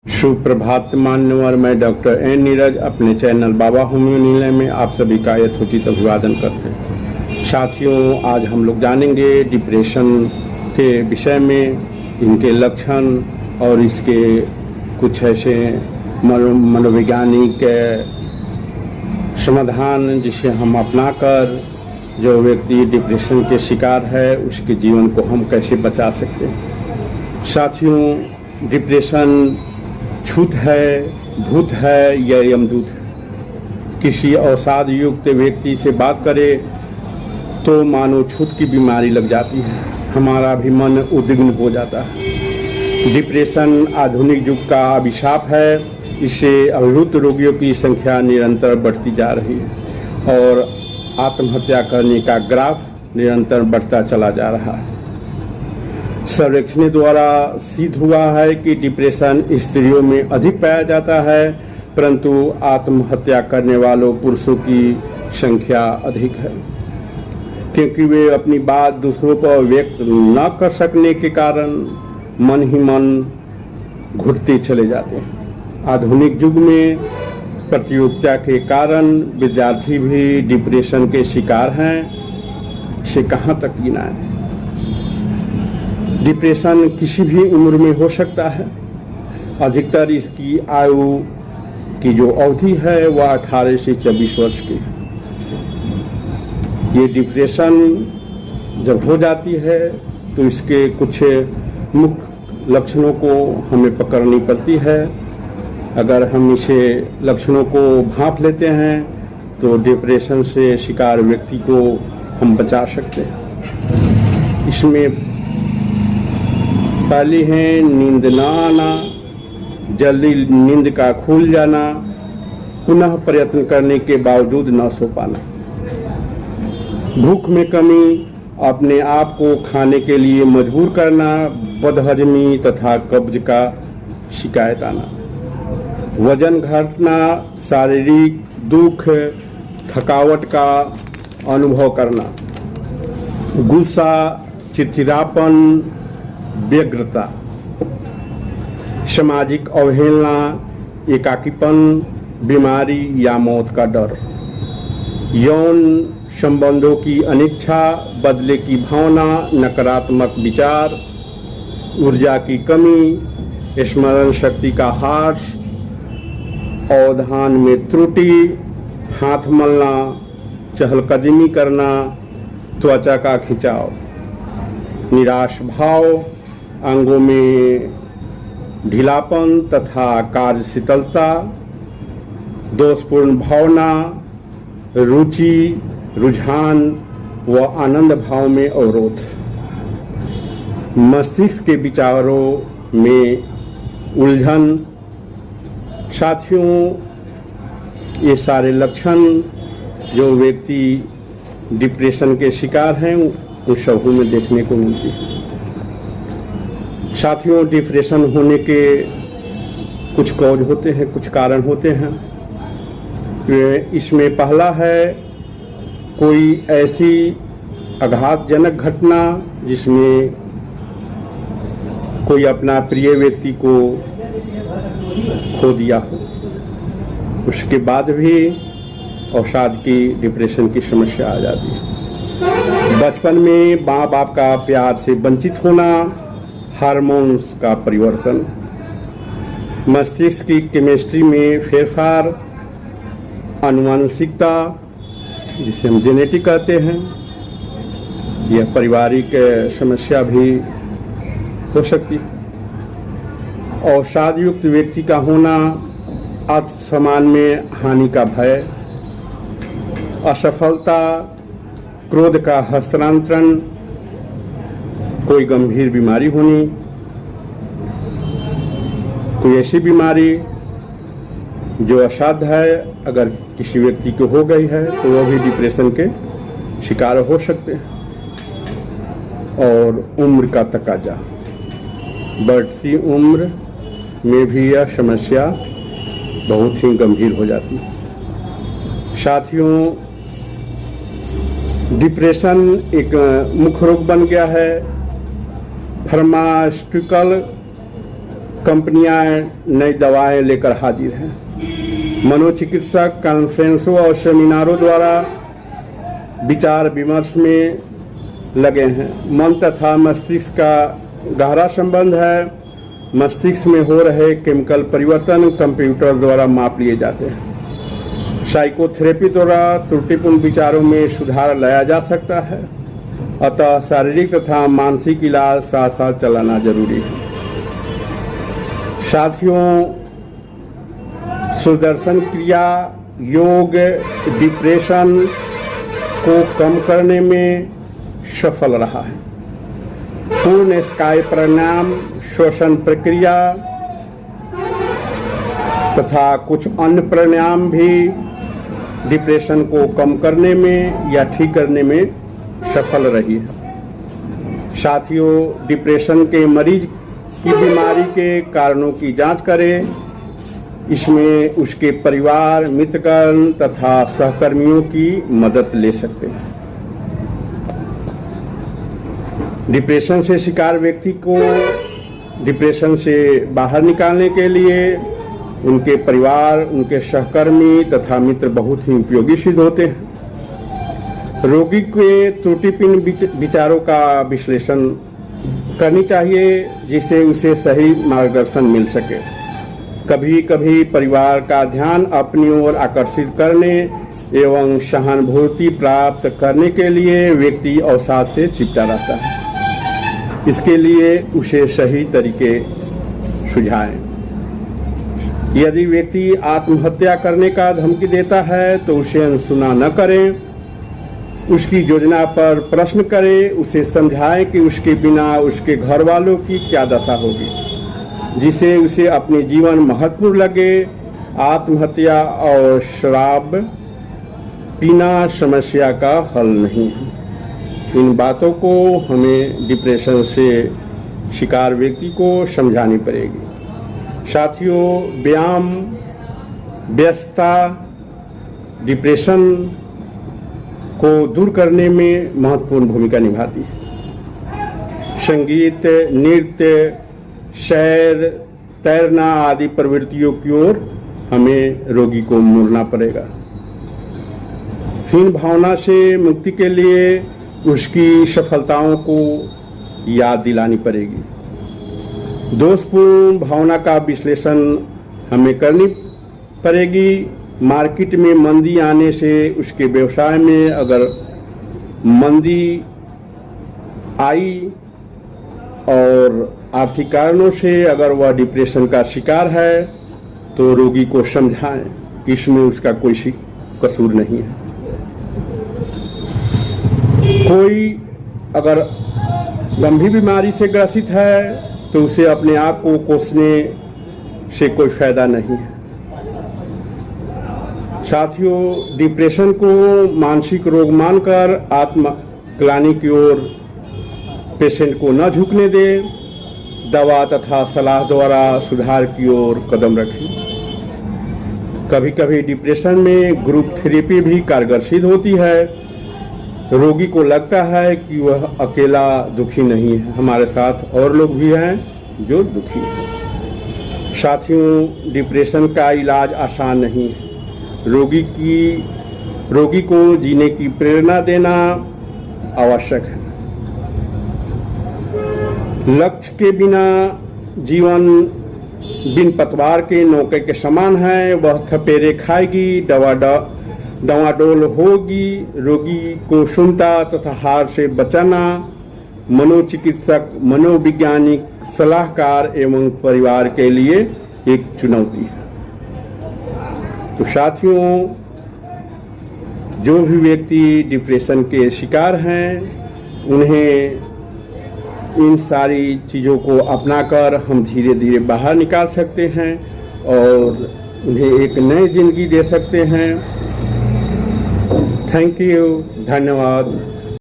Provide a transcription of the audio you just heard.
सुप्रभात मान्यवर, मैं डॉक्टर एन नीरज अपने चैनल बाबा होम्यो निलय में आप सभी का यथोचित अभिवादन करते हैं। साथियों, आज हम लोग जानेंगे डिप्रेशन के विषय में, इनके लक्षण और इसके कुछ ऐसे मनोवैज्ञानिक समाधान जिसे हम अपनाकर जो व्यक्ति डिप्रेशन के शिकार है उसके जीवन को हम कैसे बचा सकते हैं। साथियों, डिप्रेशन छूत है, भूत है या यमदूत है। किसी अवसाद युक्त व्यक्ति से बात करें तो मानो छूत की बीमारी लग जाती है, हमारा भी मन उद्विग्न हो जाता है। डिप्रेशन आधुनिक युग का अभिशाप है। इससे अभिभूत रोगियों की संख्या निरंतर बढ़ती जा रही है और आत्महत्या करने का ग्राफ निरंतर बढ़ता चला जा रहा है। सर्वेक्षण द्वारा सिद्ध हुआ है कि डिप्रेशन स्त्रियों में अधिक पाया जाता है, परंतु आत्महत्या करने वालों पुरुषों की संख्या अधिक है, क्योंकि वे अपनी बात दूसरों पर व्यक्त न कर सकने के कारण मन ही मन घुटते चले जाते हैं। आधुनिक युग में प्रतियोगिता के कारण विद्यार्थी भी डिप्रेशन के शिकार हैं। इसे कहाँ तक गिनाएं। डिप्रेशन किसी भी उम्र में हो सकता है। अधिकतर इसकी आयु की जो अवधि है वह 18 से 24 वर्ष की है। ये डिप्रेशन जब हो जाती है तो इसके कुछ मुख्य लक्षणों को हमें पकड़नी पड़ती है। अगर हम इसे लक्षणों को भांप लेते हैं तो डिप्रेशन से शिकार व्यक्ति को हम बचा सकते हैं। इसमें पहली है नींद ना आना, जल्दी नींद का खुल जाना, पुनः प्रयत्न करने के बावजूद न सो पाना, भूख में कमी, अपने आप को खाने के लिए मजबूर करना, बदहजमी तथा कब्ज का शिकायत आना, वजन घटना, शारीरिक दुख, थकावट का अनुभव करना, गुस्सा, चिड़चिड़ापन, व्यग्रता, सामाजिक अवहेलना, एकाकीपन, बीमारी या मौत का डर, यौन संबंधों की अनिच्छा, बदले की भावना, नकारात्मक विचार, ऊर्जा की कमी, स्मरण शक्ति का ह्रास, अवधान में त्रुटि, हाथ मलना, चहलकदमी करना, त्वचा का खिंचाव, निराश भाव, अंगों में ढीलापन तथा कार्यशीलता, दोषपूर्ण भावना, रुचि, रुझान व आनंद भाव में अवरोध, मस्तिष्क के विचारों में उलझन। साथियों, ये सारे लक्षण जो व्यक्ति डिप्रेशन के शिकार हैं उस समूह में देखने को मिलती है। साथियों, डिप्रेशन होने के कुछ कॉज होते हैं, कुछ कारण होते हैं। इसमें पहला है कोई ऐसी आघातजनक घटना जिसमें कोई अपना प्रिय व्यक्ति को खो दिया हो, उसके बाद भी अवसाद की डिप्रेशन की समस्या आ जाती है। बचपन में माँ बाप का प्यार से वंचित होना, हार्मोन्स का परिवर्तन, मस्तिष्क की केमिस्ट्री में फेरफार, आनुवंशिकता जिसे हम जेनेटिक कहते हैं, यह पारिवारिक समस्या भी हो सकती है। अवसाद युक्त व्यक्ति का होना, आत्मसम्मान में हानि का भय, असफलता, क्रोध का हस्तांतरण, कोई गंभीर बीमारी होनी, कोई ऐसी बीमारी जो असाध्य है, अगर किसी व्यक्ति को हो गई है तो वह भी डिप्रेशन के शिकार हो सकते हैं। और उम्र का तकाजा, बढ़ती उम्र में भी यह समस्या बहुत ही गंभीर हो जाती है। साथियों, डिप्रेशन एक मुख्य रोग बन गया है। फार्मास्यूटिकल कंपनियां नई दवाएं लेकर हाजिर हैं। मनोचिकित्सक कॉन्फ्रेंसों और सेमिनारों द्वारा विचार विमर्श में लगे हैं। मन तथा मस्तिष्क का गहरा संबंध है। मस्तिष्क में हो रहे केमिकल परिवर्तन कंप्यूटर द्वारा माप लिए जाते हैं। साइकोथेरेपी द्वारा त्रुटिपूर्ण विचारों में सुधार लाया जा सकता है। अतः शारीरिक तथा मानसिक इलाज साथ साथ चलाना जरूरी है। साथियों, सुदर्शन क्रिया योग डिप्रेशन को कम करने में सफल रहा है। पूर्ण स्काय प्राणायाम, श्वसन प्रक्रिया तथा कुछ अन्य प्राणायाम भी डिप्रेशन को कम करने में या ठीक करने में सफल रही है। साथियों, डिप्रेशन के मरीज की बीमारी के कारणों की जांच करें। इसमें उसके परिवार, मित्रगण तथा सहकर्मियों की मदद ले सकते हैं। डिप्रेशन से शिकार व्यक्ति को डिप्रेशन से बाहर निकालने के लिए उनके परिवार, उनके सहकर्मी तथा मित्र बहुत ही उपयोगी सिद्ध होते हैं। रोगी के त्रुटिपूर्ण विचारों का विश्लेषण करनी चाहिए जिससे उसे सही मार्गदर्शन मिल सके। कभी कभी परिवार का ध्यान अपनी ओर आकर्षित करने एवं सहानुभूति प्राप्त करने के लिए व्यक्ति अवसाद से चिपटा रहता है। इसके लिए उसे सही तरीके सुझाएं। यदि व्यक्ति आत्महत्या करने का धमकी देता है तो उसे अनसुना न करें। उसकी योजना पर प्रश्न करें। उसे समझाएं कि उसके बिना उसके घर वालों की क्या दशा होगी, जिससे उसे अपने जीवन महत्वपूर्ण लगे। आत्महत्या और शराब पीना समस्या का हल नहीं है। इन बातों को हमें डिप्रेशन से शिकार व्यक्ति को समझानी पड़ेगी। साथियों, व्यायाम, व्यस्तता डिप्रेशन को दूर करने में महत्वपूर्ण भूमिका निभाती है। संगीत, नृत्य, सैर, तैरना आदि प्रवृत्तियों की ओर हमें रोगी को मोड़ना पड़ेगा। हीन भावना से मुक्ति के लिए उसकी सफलताओं को याद दिलानी पड़ेगी। दोषपूर्ण भावना का विश्लेषण हमें करनी पड़ेगी। मार्केट में मंदी आने से उसके व्यवसाय में अगर मंदी आई और आर्थिक कारणों से अगर वह डिप्रेशन का शिकार है तो रोगी को समझाएं कि इसमें उसका कोई कसूर नहीं है। कोई अगर गंभीर बीमारी से ग्रसित है तो उसे अपने आप को कोसने से कोई फायदा नहीं है। साथियों, डिप्रेशन को मानसिक रोग मानकर आत्मग्लानि की ओर पेशेंट को न झुकने दे। दवा तथा सलाह द्वारा सुधार की ओर कदम रखें। कभी कभी डिप्रेशन में ग्रुप थेरेपी भी कारगर सिद्ध होती है। रोगी को लगता है कि वह अकेला दुखी नहीं है, हमारे साथ और लोग भी हैं जो दुखी हैं। साथियों, डिप्रेशन का इलाज आसान नहीं है। रोगी को जीने की प्रेरणा देना आवश्यक है। लक्ष्य के बिना जीवन बिन पतवार के नौके के समान है। वह थपेरे खाएगी, डवाडोल होगी। रोगी को सुनता तथा हार से बचाना मनोचिकित्सक, मनोवैज्ञानिक, सलाहकार एवं परिवार के लिए एक चुनौती है। तो साथियों, जो भी व्यक्ति डिप्रेशन के शिकार हैं उन्हें इन सारी चीज़ों को अपनाकर हम धीरे धीरे बाहर निकाल सकते हैं और उन्हें एक नई जिंदगी दे सकते हैं। थैंक यू, धन्यवाद।